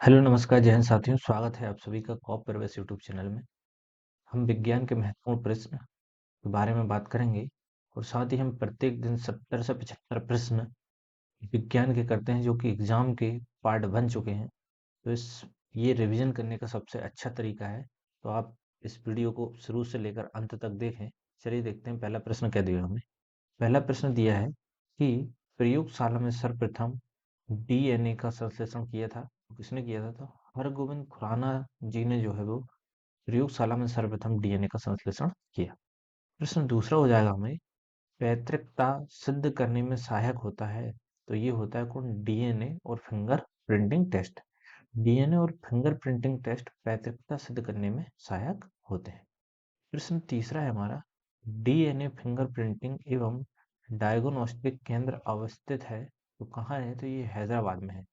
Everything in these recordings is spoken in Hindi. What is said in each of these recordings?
हेलो नमस्कार जय हिंद साथियों, स्वागत है आप सभी का कॉप प्रवेश यूट्यूब चैनल में। हम विज्ञान के महत्वपूर्ण प्रश्न के बारे में बात करेंगे और साथ ही हम प्रत्येक दिन 70 से 75 प्रश्न विज्ञान के करते हैं जो कि एग्जाम के पार्ट बन चुके हैं। तो ये रिवीजन करने का सबसे अच्छा तरीका है। तो आप इस वीडियो को शुरू से लेकर अंत तक देखें। चलिए देखते हैं पहला प्रश्न क्या दिया हमें। पहला प्रश्न दिया है कि प्रयोगशाला में सर्वप्रथम डीएनए का संश्लेषण किया था। किसने किया था? तो हरगोविंद खुराना जी ने जो है वो प्रयोगशाला में सर्वप्रथम डीएनए का संश्लेषण किया। प्रश्न दूसरा हो जाएगा हमें, पैतृकता सिद्ध करने में सहायक होता है। तो ये होता है कौन? डीएनए और फिंगर प्रिंटिंग टेस्ट। डीएनए और फिंगर प्रिंटिंग टेस्ट पैतृकता सिद्ध करने में सहायक होते हैं। प्रश्न तीसरा है हमारा, डीएनए फिंगरप्रिंटिंग एवं डायग्नोस्टिक केंद्र अवस्थित है। तो कहाँ है? तो ये हैदराबाद में है।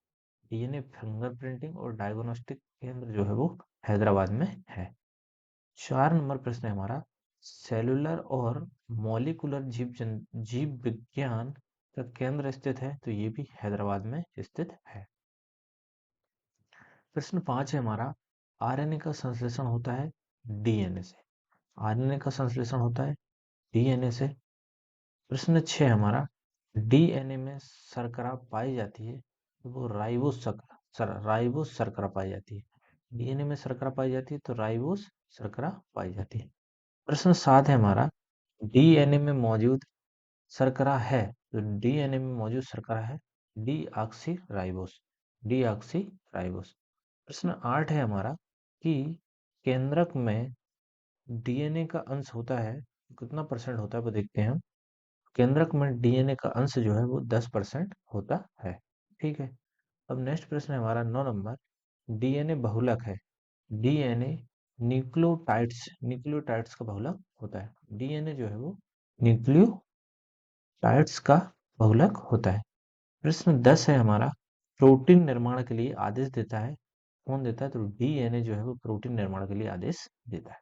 डीएनए फिंगरप्रिंटिंग और डायग्नोस्टिक केंद्र जो है वो हैदराबाद में है। 4 नंबर प्रश्न है हमारा, सेलुलर और मॉलिक्यूलर जीव विज्ञान का केंद्र स्थित है। तो ये भी हैदराबाद में स्थित है। प्रश्न 5 है हमारा, आरएनए का संश्लेषण होता है डीएनए से। आरएनए का संश्लेषण होता है डीएनए से। प्रश्न 6 हमारा, डीएनए में शर्करा पाई जाती है तो वो राइबोस शर्करा पाई जाती है। डीएनए में शर्करा पाई जाती है तो राइबोस शर्करा पाई जाती है। प्रश्न 7 है हमारा, डीएनए में मौजूद शर्करा है। तो डीएनए में मौजूद शर्करा है डीऑक्सी राइबोस। प्रश्न 8 है हमारा कि केंद्रक में डीएनए का अंश होता है, कितना परसेंट होता है वो देखते हैं हम। केंद्रक में डीएनए का अंश जो है वो 10% होता है। ठीक है। अब नेक्स्ट प्रश्न है हमारा 9 नंबर, डीएनए बहुलक है। डीएनए न्यूक्लियोटाइड्स का बहुलक होता है। डीएनए जो है वो न्यूक्लियोटाइड्स का बहुलक होता है। प्रश्न 10 है हमारा, प्रोटीन निर्माण के लिए आदेश देता है। कौन देता है? तो डीएनए जो है वो प्रोटीन निर्माण के लिए आदेश देता है।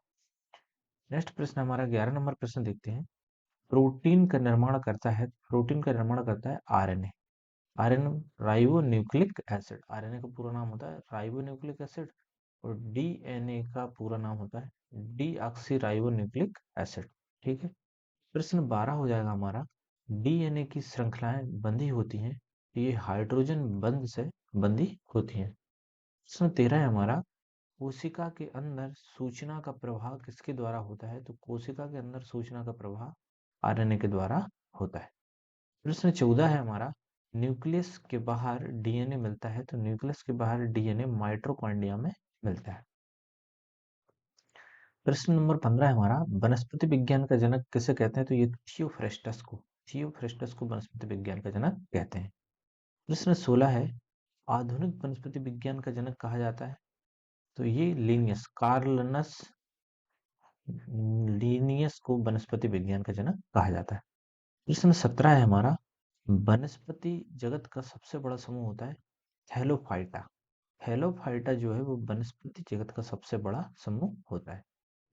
नेक्स्ट प्रश्न हमारा 11 नंबर प्रश्न देखते हैं, प्रोटीन का निर्माण करता है RNA. RNA ribo nucleic acid. RNA का पूरा नाम होता है राइबो न्यूक्लिक एसिड और डीएनए का पूरा नाम होता है डीऑक्सी राइबो न्यूक्लिक एसिड। ठीक है। प्रश्न 12 हो जाएगा हमारा, डीएनए की श्रृंखलाएं बंधी होती हैं तो ये हाइड्रोजन बंध से बंधी होती हैं। प्रश्न 13 है हमारा, कोशिका के अंदर सूचना का प्रवाह किसके द्वारा होता है? तो कोशिका के अंदर सूचना का प्रवाह आरएनए के द्वारा होता है। प्रश्न 14 है हमारा, न्यूक्लियस के बाहर डीएनए मिलता है। तो न्यूक्लियस के बाहर डीएनए माइटोकॉन्ड्रिया में मिलता है। प्रश्न नंबर 15 है हमारा, वनस्पति विज्ञान का जनक किसे कहते हैं? तो ये थियोफ्रेस्टस को वनस्पति विज्ञान का जनक कहते हैं। प्रश्न 16 है, आधुनिक वनस्पति विज्ञान का जनक कहा जाता है। तो ये कार्लनस लीनियस को वनस्पति विज्ञान का जनक कहा जाता है। प्रश्न 17 है हमारा, वनस्पति जगत का सबसे बड़ा समूह होता है थैलोफाइटा। थैलोफाइटा जो है वो वनस्पति जगत का सबसे बड़ा समूह होता है।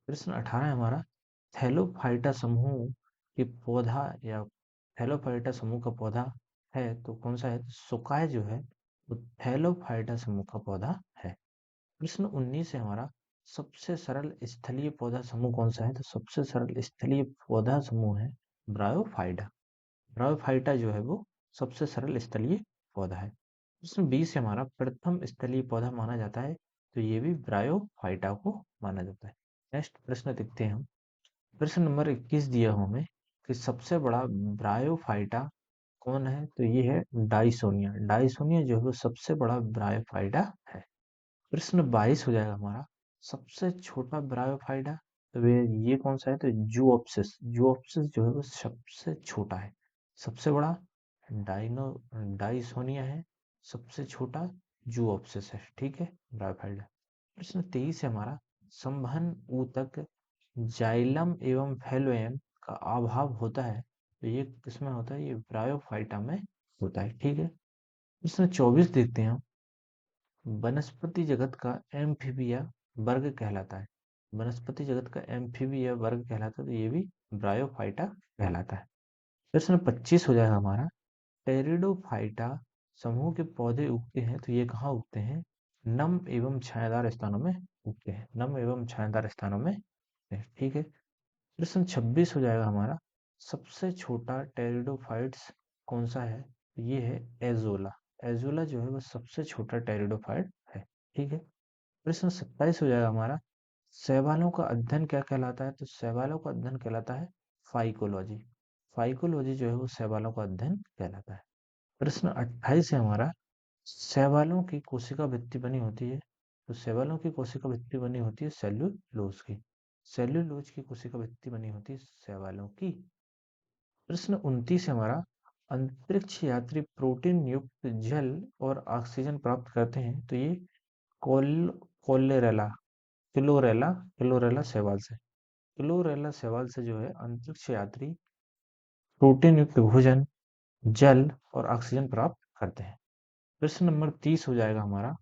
प्रश्न 18 है हमारा, थैलोफाइटा समूह के पौधा या थैलोफाइटा समूह का पौधा है तो कौन सा है? तो सुकाय जो है वो थैलोफाइटा समूह का पौधा है। प्रश्न 19 है हमारा, सबसे सरल स्थलीय पौधा समूह कौन सा है? तो सबसे सरल स्थलीय पौधा समूह है ब्रायोफाइटा। ब्रायोफाइटा जो है वो सबसे सरल स्थलीय पौधा है। प्रश्न 20 है हमारा, प्रथम स्थलीय पौधा माना जाता है। तो ये भी ब्रायोफाइटा को माना जाता है। नेक्स्ट प्रश्न देखते हैं हम। प्रश्न नंबर 21 दिया हो हमें कि सबसे बड़ा ब्रायोफाइटा कौन है? तो ये है डाइसोनिया। डाइसोनिया जो है वो सबसे बड़ा ब्रायोफाइटा है। प्रश्न 22 हो जाएगा हमारा, सबसे छोटा ब्रायोफाइटा। तो ये कौन सा है? तो जूओप्सिस। जूओप्सिस जो है वो सबसे छोटा है। सबसे बड़ा डाइनो डाइसोनिया है, सबसे छोटा जूओप्सिस है। ठीक है, ब्रायोफाइटा। प्रश्न 23 है हमारा, संवहन ऊतक जाइलम एवं फेलोएम का अभाव होता है। तो ये किसमें होता है? ये ब्रायोफाइटा में होता है। ठीक है। प्रश्न 24 देखते हैं हम, वनस्पति जगत का एम्फीबिया वर्ग कहलाता है। वनस्पति जगत का एम्फीबिया वर्ग कहलाता है तो ये भी ब्रायोफाइटा कहलाता है। प्रश्न 25 हो जाएगा हमारा, टेरिडोफाइटा समूह के पौधे उगते हैं तो ये कहाँ उगते हैं? नम एवं छायादार स्थानों में उगते हैं, नम एवं छायादार स्थानों में उगते हैं। ठीक है, प्रश्न 26 हो जाएगा हमारा, सबसे छोटा टेरिडोफाइट्स कौन सा है? तो ये है एजोला। एजोला जो है वो सबसे छोटा टेरिडोफाइट है। ठीक है, प्रश्न 27 हो जाएगा हमारा, शैवालों का अध्ययन क्या कहलाता है? तो शैवालों का अध्ययन कहलाता है फाइकोलॉजी। फाइकोलॉजी जो है वो शैवालों का अध्ययन कहलाता है। प्रश्न 28 है हमारा, शैवालों की कोशिका भित्ति बनी होती है, तो शैवालों की कोशिका भित्ति बनी होती है सेल्यूलोज की। सेल्यूलोज की कोशिका भित्ति बनी होती है शैवालों की। प्रश्न 29 है हमारा, अंतरिक्ष यात्री प्रोटीन युक्त जल और ऑक्सीजन प्राप्त करते हैं, तो ये कोल कोलेरेला क्लोरेला क्लोरेला शैवाल से, क्लोरेला शैवाल से जो है अंतरिक्ष यात्री प्रोटीन युक्त भोजन, जल और ऑक्सीजन प्राप्त करते हैं। प्रश्न नंबर 30 हो जाएगा हमारा,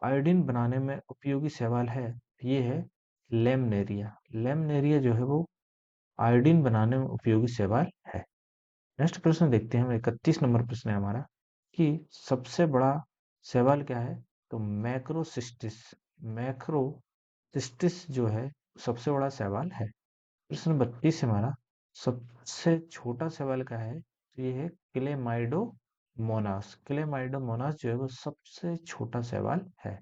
आयोडीन बनाने में उपयोगी शैवाल है, ये है लेमनेरिया। लेमनेरिया जो है वो आयोडीन बनाने में उपयोगी शैवाल है। नेक्स्ट प्रश्न देखते हैं हम, 31 नंबर प्रश्न है हमारा, कि सबसे बड़ा शैवाल क्या है? तो मैक्रोसिस्टिस। मैक्रोसिस्टिस जो है सबसे बड़ा शैवाल है। प्रश्न 32 हमारा, सबसे छोटा सवाल क्या है? तो ये है क्लेमाइडोमोनास। क्लेमाइडोमोनास जो है वो सबसे छोटा सवाल है।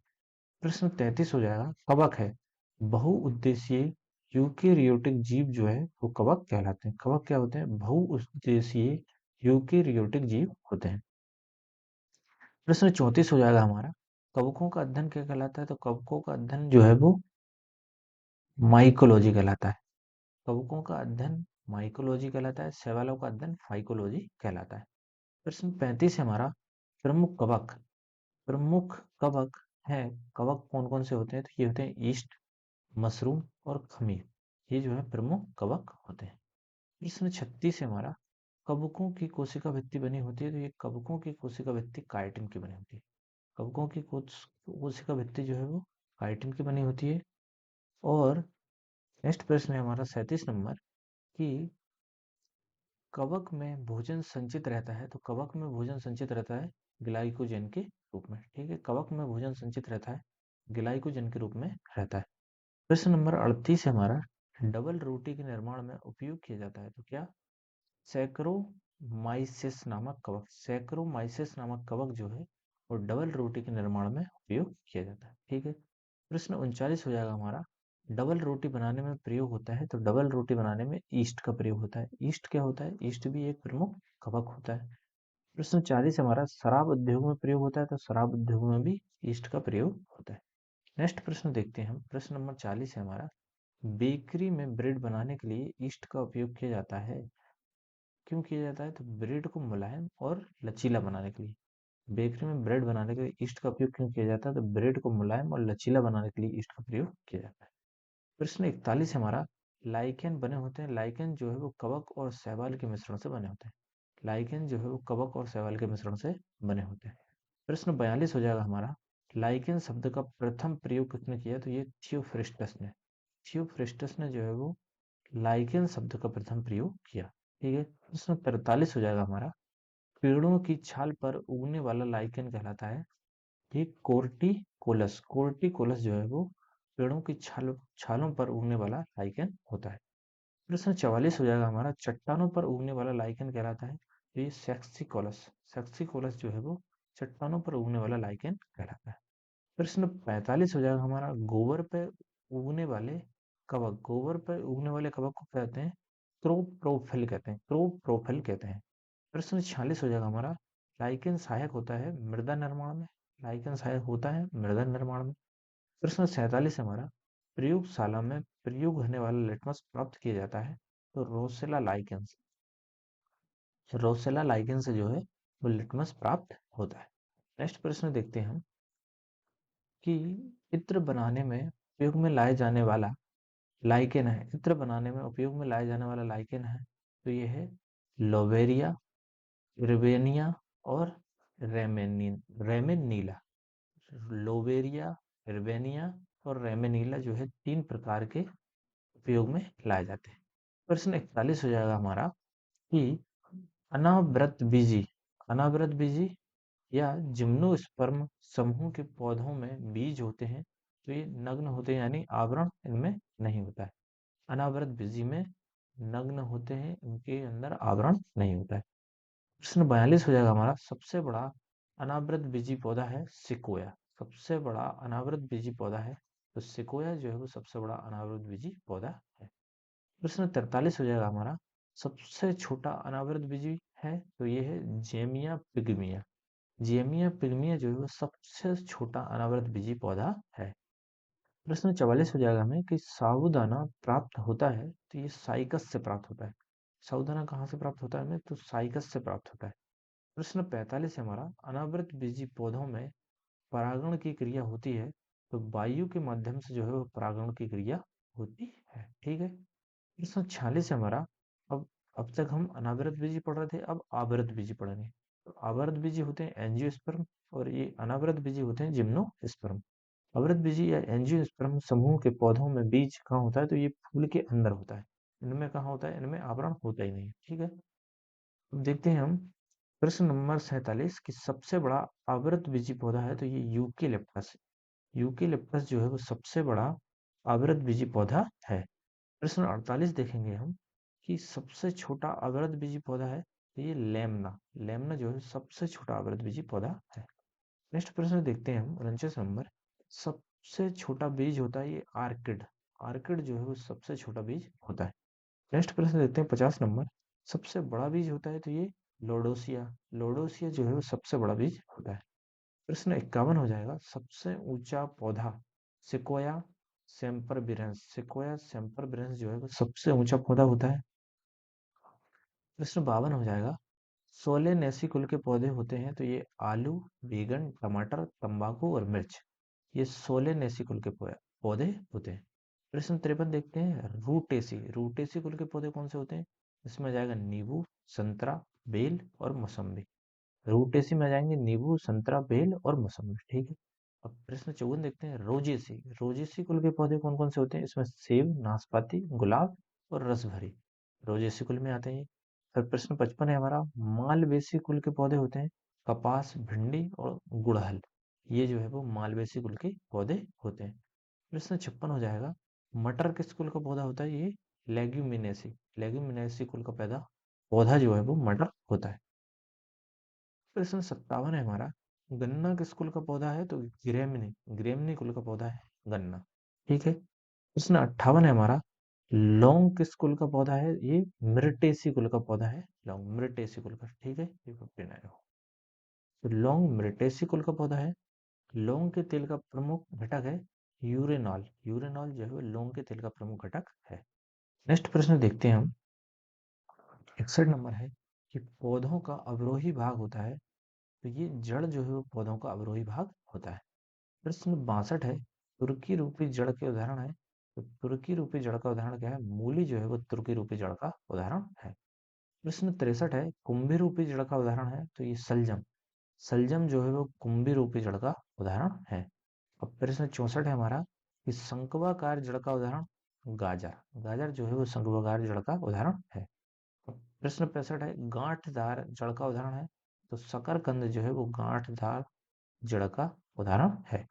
प्रश्न 33 हो जाएगा, कवक है, बहुउद्देशीय यूकेरियोटिक जीव जो है वो कवक कहलाते हैं। कवक क्या होते हैं? बहुउद्देशीय यूकेरियोटिक जीव होते हैं। प्रश्न 34 हो जाएगा हमारा, कवकों का अध्ययन क्या कहलाता है? तो कवकों का अध्ययन जो है वो माइकोलॉजी कहलाता है। कवकों का अध्ययन माइकोलॉजी कहलाता है, शैवालों का अध्ययन फाइकोलॉजी कहलाता है। प्रश्न 35 है हमारा, प्रमुख कवक। प्रमुख कवक है, कवक कौन कौन से होते हैं? तो ये होते हैं ईस्ट, मशरूम और खमीर, ये जो है प्रमुख कवक होते हैं। प्रश्न 36 है हमारा, कवकों की कोशिका भित्ति बनी होती है, तो ये कवकों की कोशिका भित्ति काइटिन की बनी होती है। कवकों की कोशिका भित्ति जो है वो काइटिन की बनी होती है। और नेक्स्ट प्रश्न है हमारा 37 नंबर, कि कवक में भोजन संचित रहता है, तो कवक में भोजन संचित रहता है ग्लाइकोजन के रूप में। ठीक है, कवक में भोजन संचित रहता है ग्लाइकोजन के रूप में रहता है। प्रश्न नंबर 38 है हमारा, डबल रोटी के निर्माण में उपयोग किया जाता है, तो क्या? सैक्रोमाइसिस नामक कवक। सैक्रोमाइसिस नामक कवक जो है वो डबल रोटी के निर्माण में उपयोग किया जाता है। ठीक है, प्रश्न 39 हो जाएगा हमारा, डबल रोटी बनाने में प्रयोग होता है, तो डबल रोटी बनाने में ईस्ट का प्रयोग होता है। ईस्ट क्या होता है? ईस्ट भी एक प्रमुख कवक होता है। प्रश्न 40 हमारा, शराब उद्योग में प्रयोग होता है, तो शराब उद्योग में भी ईस्ट का प्रयोग होता है। नेक्स्ट प्रश्न देखते हैं हम, प्रश्न नंबर 40 है हमारा, बेकरी में ब्रेड बनाने के लिए ईस्ट का उपयोग किया जाता है। क्यों किया जाता है? तो ब्रेड को मुलायम और लचीला बनाने के लिए। बेकरी में ब्रेड बनाने के लिए ईस्ट का उपयोग क्यों किया जाता है? तो ब्रेड को मुलायम और लचीला बनाने के लिए ईस्ट का प्रयोग किया जाता है। प्रश्न 41 हमारा, लाइकेन बने होते हैं, लाइकेन जो है वो कवक और शैवाल के मिश्रण से बने होते हैं। लाइकेन जो है वो कवक और शैवाल के मिश्रण से बने होते हैं। प्रश्न 42 हो जाएगा हमारा, लाइकेन शब्द का प्रथम प्रयोग किसने किया? तो ये थियोफ्रिस्टस ने। थियोफ्रिस्टस ने जो है वो लाइकेन शब्द का प्रथम प्रयोग किया। ठीक है, प्रश्न 43 हो जाएगा हमारा, पेड़ों की छाल पर उगने वाला लाइकेन कहलाता है, ये कोर्टिकोलस। कोर्टिकोलस जो है वो पेड़ों की छालों पर उगने वाला लाइकेन होता है। प्रश्न 44 हो जाएगा हमारा, चट्टानों पर उगने वाला लाइकेन कहलाता है, तो ये सेक्सिकोलस। सेक्सिकोलस जो है वो चट्टानों पर उगने वाला लाइकेन कहलाता है। प्रश्न 45 हो जाएगा हमारा, गोबर पे उगने वाले कवक। गोबर पर उगने वाले कवक को कहते हैं क्रोप्रोफिल कहते हैं, क्रोप्रोफिल कहते हैं। प्रश्न 46 हो जाएगा हमारा, लाइकेन सहायक होता है मृदा निर्माण में। लाइकेन सहायक होता है मृदा निर्माण में। प्रश्न 47 हमारा, प्रयोगशाला में प्रयोग होने वाला लिटमस प्राप्त किया जाता है, तो रोसेला लाइकेन से। रोसेला लाइकेन से जो है वो लिटमस प्राप्त होता है। नेक्स्ट प्रश्न देखते हैं हम, कि चित्र बनाने में उपयोग में लाए जाने वाला लाइकेन है, चित्र बनाने में उपयोग में लाए जाने वाला लाइकेन है, तो ये है लोवेरिया, रिवेनिया और रेमेनीला। लोवेरिया, रिवेनिया और रेमेनीला जो है 3 प्रकार के उपयोग में लाए जाते हैं। प्रश्न 41 हो जाएगा हमारा, कि अनावृत बीजी, अनावृत बीजी या जिम्नोस्पर्म समूह के पौधों में बीज होते हैं तो ये नग्न होते हैं, यानी आवरण इनमें नहीं होता है। अनावृत बीजी में नग्न होते हैं, इनके अंदर आवरण नहीं होता है। प्रश्न 42 हो जाएगा हमारा, सबसे बड़ा अनावृत बीजी पौधा है सिकोया। सबसे बड़ा अनावृत बीजी पौधा है तो सिकोया जो है वो सबसे बड़ा अनावृत बीजी पौधा है। प्रश्न 43 हो जाएगा हमारा, सबसे छोटा अनावृत बीजी है तो ये है जेमिया पिग्मिया। जेमिया पिग्मिया जो है वो सबसे छोटा अनावृत बीजी पौधा है। प्रश्न 44 हो जाएगा हमें कि साबूदाना प्राप्त होता है तो ये साइकस से प्राप्त होता है। साबूदाना कहाँ से प्राप्त होता है हमें, तो साइकस से प्राप्त होता है। प्रश्न 45 है हमारा, अनावृत बीजी पौधों में परागण की क्रिया होती है तो वायु के माध्यम से जो है वो परागण की क्रिया होती है। ठीक है। प्रश्न 46 है हमारा, अब अब तक हम अनावृत बीजी पढ़ रहे थे, अब आवृत बीजी पढ़ेंगे। तो आवृत बीजी होते हैं एंजियोस्पर्म और ये अनावृत बीजी होते हैं जिम्नोस्पर्म। आवृत बीजी या एंजियोस्पर्म समूह के पौधों में बीज कहाँ होता है, तो ये फूल के अंदर होता है। इनमें कहाँ होता है, इनमें आवरण होता ही नहीं। ठीक है। अब देखते हैं हम प्रश्न नंबर 47 कि सबसे बड़ा आवृत बीजी पौधा है तो ये यूकेलिप्टस है। यूकेलिप्टस जो है वो सबसे बड़ा आवृत बीजी पौधा है। प्रश्न 48 देखेंगे हम कि सबसे छोटा आवृत बीजी पौधा है तो ये लेमना। लेमना जो है सबसे छोटा आवृत बीजी पौधा है। नेक्स्ट प्रश्न देखते हैं हम 49 नंबर, सबसे छोटा बीज होता है ये आर्किड। आर्किड जो है वो सबसे छोटा बीज होता है। नेक्स्ट प्रश्न देखते हैं 50 नंबर, सबसे बड़ा बीज होता है तो ये लोडोसिया। लोडोसिया जो है वो सबसे बड़ा बीज होता है। प्रश्न 51 हो जाएगा, सबसे ऊंचा पौधा सिकोया सेम्परबिरेंस। सिकोया सेम्परबिरेंस जो है वो सबसे ऊंचा पौधा होता है। प्रश्न 52 हो जाएगा, सोलेनेसी कुल के पौधे होते हैं तो ये आलू, बैगन, टमाटर, तंबाकू और मिर्च। ये सोलेनेसी कुल के पौधे होते हैं। प्रश्न 53 देखते हैं, रूटेसी। रूटेसी कुल के पौधे कौन से होते हैं, इसमें आ जाएगा नींबू, संतरा, बेल और मौसम्बी। रूटेसी में आ जाएंगे नींबू, संतरा, बेल और मौसम्बी। ठीक है। अब प्रश्न 54 देखते हैं, रोजेसी। रोजेसी कुल के पौधे कौन कौन से होते हैं, इसमें सेब, नाशपाती, गुलाब और रसभरी रोजेसी कुल में आते हैं। फिर प्रश्न 55 है हमारा, मालवेसी कुल के पौधे होते हैं कपास, भिंडी और गुड़हल। ये जो है वो मालवेसी कुल के पौधे होते हैं। प्रश्न 56 हो जाएगा, मटर किस कुल का पौधा होता है, ये लेग्यूमिनेसी। लेग्यूमिनेसी कुल का पौधा जो है वो मटर होता है। प्रश्न 57 है हमारा, गन्ना किस कुल का पौधा है, तो ग्रेमनी। ग्रेमनी कुल का पौधा है गन्ना। ठीक है। प्रश्न 58 है हमारा, लौंग किस कुल का पौधा है, ये मिर्टेसी कुल का पौधा है लौंग। मिर्टेसी कुल का। ठीक है, ये 59 हो। तो लौंग मिर्टेसी कुल का पौधा है। लौंग के तेल का प्रमुख घटक है यूरेनॉल। यूरेनॉल जो है वो लौंग के तेल का प्रमुख घटक है। नेक्स्ट प्रश्न देखते हैं हम, 61 नंबर है कि पौधों का अवरोही भाग होता है तो ये जड़ जो है वो पौधों का अवरोही भाग होता है। प्रश्न 62 है, तुर्की रूपी जड़ के उदाहरण है तो तुर्की रूपी जड़ का उदाहरण क्या है, मूली जो है वो तुर्की रूपी जड़ का उदाहरण है। प्रश्न 63 है, कुंभी रूपी जड़ का उदाहरण है तो ये सलजम। सलजम जो है वो कुंभी रूपी जड़ का उदाहरण है। अब प्रश्न 64 है हमारा कि शंक्वाकार जड़ का उदाहरण गाजर। गाजर जो है वो शंक्वाकार जड़ का उदाहरण है। प्रश्न 65 है, गांठदार जड़ का उदाहरण है तो शकरकंद जो है वो गांठदार जड़ का उदाहरण है।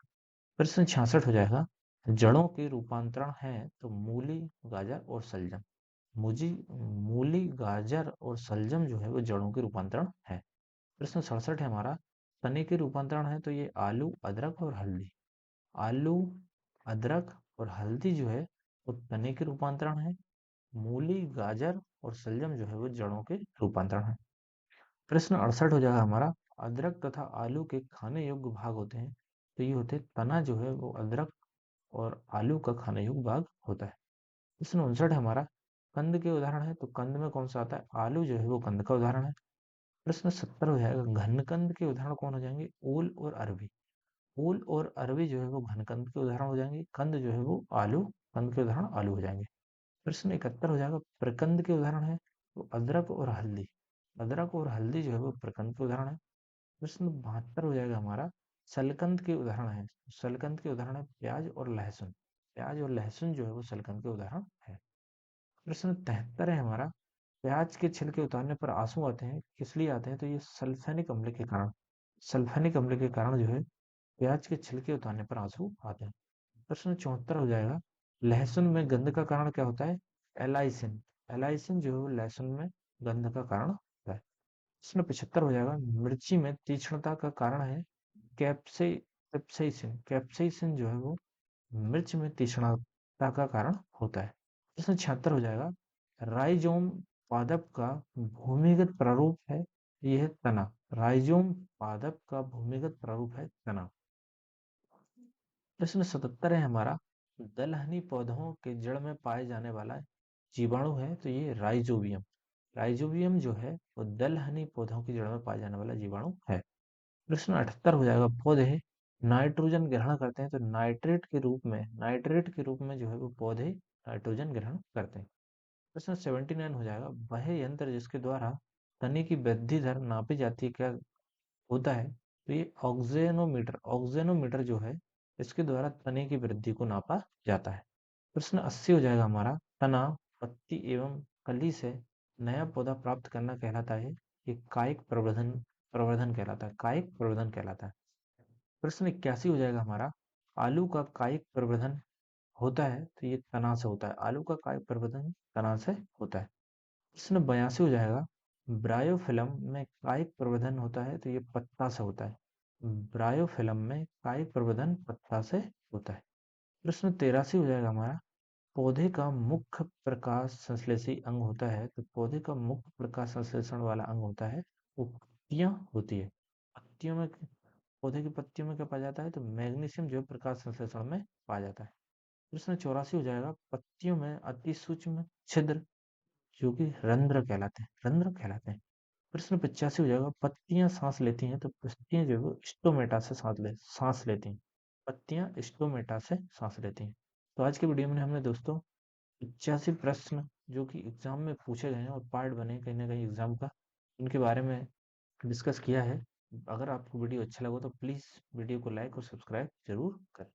प्रश्न 66 हो जाएगा, जड़ों के रूपांतरण है तो मूली, गाजर और सलजम। मुझी मूली, गाजर और सलजम जो है वो जड़ों के रूपांतरण है। प्रश्न 67 है हमारा, तने के रूपांतरण है तो ये आलू, अदरक और हल्दी। आलू, अदरक और हल्दी जो है वो तने के रूपांतरण है। मूली, गाजर और सलजम जो है वो जड़ों के रूपांतरण है। प्रश्न 68 हो जाएगा हमारा, अदरक तथा आलू के खाने योग्य भाग होते हैं तो ये होते हैं, तना जो है वो अदरक और आलू का खाने योग्य भाग होता है। प्रश्न 59 हमारा, कंद के उदाहरण है तो कंद में कौन सा आता है, आलू जो है वो कंद का उदाहरण है। प्रश्न 70 हो जाएगा, घन कंद के उदाहरण कौन हो जाएंगे, ओल और अरबी। ओल और अरबी जो है वो घन कंद के उदाहरण हो जाएंगे। कंद जो है वो आलू, कंद के उदाहरण आलू हो जाएंगे। प्रश्न 71 हो जाएगा, प्रकंद के उदाहरण है तो अदरक और हल्दी। अदरक और हल्दी जो है वो प्रकंद के उदाहरण है। प्रश्न 72 हो जाएगा हमारा, सलकंद के उदाहरण है। सलकंद के उदाहरण है प्याज और लहसुन। प्याज और लहसुन जो है वो सलकंद के उदाहरण है। प्रश्न 73 है हमारा, प्याज के छिलके उतारने पर आंसू आते हैं, किस लिए आते हैं, तो ये सल्फ्यूरिक अम्ल के कारण। सल्फेनिक अम्ल के कारण जो है प्याज के छिलके उतारने पर आंसू आते हैं। प्रश्न 74 हो जाएगा, लहसुन में गंध का कारण क्या होता है? एलाइसिन। एलाइसिन जो है वो लहसुन में गंध का कारण होता है। प्रश्न 75 हो जाएगा, मिर्ची में तीक्ष्णता का कारण है कैप्से कैप्साइसिन। कैप्साइसिन जो है वो मिर्च में तीक्ष्णता का कारण होता है। प्रश्न 76 हो जाएगा, राइजोम पादप का भूमिगत प्रारूप है, यह है तना। राइजोम पादप का भूमिगत प्रारूप है तना। प्रश्न 77 है हमारा, दलहनी पौधों के जड़ में पाए जाने वाला जीवाणु है, तो ये राइजोबियम। राइजोबियम जो है वो दलहनी पौधों की जड़ में पाए जाने वाला जीवाणु है। प्रश्न 78 हो जाएगा, पौधे नाइट्रोजन ग्रहण करते हैं, तो नाइट्रेट के रूप में जो है वो पौधे नाइट्रोजन ग्रहण करते हैं। प्रश्न 79 हो जाएगा, वह यंत्र जिसके द्वारा तने की वृद्धि दर नापी जाती है क्या होता है? तो ये ऑक्जेनोमीटर। ऑक्जेनोमीटर जो है इसके द्वारा तने की वृद्धि को नापा जाता है। प्रश्न 80 हो जाएगा हमारा, तना, पत्ती एवं कली से नया पौधा प्राप्त करना कहलाता है, ये कायिक प्रवर्धन प्रवर्धन कहलाता है। कायिक प्रवर्धन कहलाता है। प्रश्न 81 हो जाएगा हमारा, आलू का कायिक प्रवर्धन होता है, तो ये तना से होता है। आलू का कायिक प्रवर्धन तना से होता है। प्रश्न 82 हो जाएगा, ब्रायोफिल्म में कायिक प्रवर्धन होता है, तो ये पत्ता से होता है। ब्रायोफिल्म में कायिक प्रवर्धन पत्ता से होता है। प्रश्न 83 हो जाएगा हमारा, पौधे का मुख्य प्रकाश संश्लेषी अंग होता है, तो पौधे का मुख्य प्रकाश संश्लेषण वाला अंग होता है वो पत्तियां होती है। पत्तियों में, पौधे की पत्तियों में क्या पाया जाता है? तो मैग्नीशियम जो है प्रकाश संश्लेषण में पाया जाता है। प्रश्न 84 हो जाएगा, पत्तियों में अति सूक्ष्म छिद्र जो कि रंध्र कहलाते हैं, रंध्र कहलाते हैं। प्रश्न 85 हो जाएगा, पत्तियां सांस लेती हैं, तो पत्तियां जो है वो स्टोमेटा से सांस लेती हैं। पत्तियां स्टोमेटा से सांस लेती हैं। तो आज के वीडियो में हमने दोस्तों 85 प्रश्न जो कि एग्जाम में पूछे गए हैं और पार्ट बने कहीं ना कहीं एग्जाम का, उनके बारे में डिस्कस किया है। अगर आपको वीडियो अच्छा लगा तो प्लीज़ वीडियो को लाइक और सब्सक्राइब जरूर करें।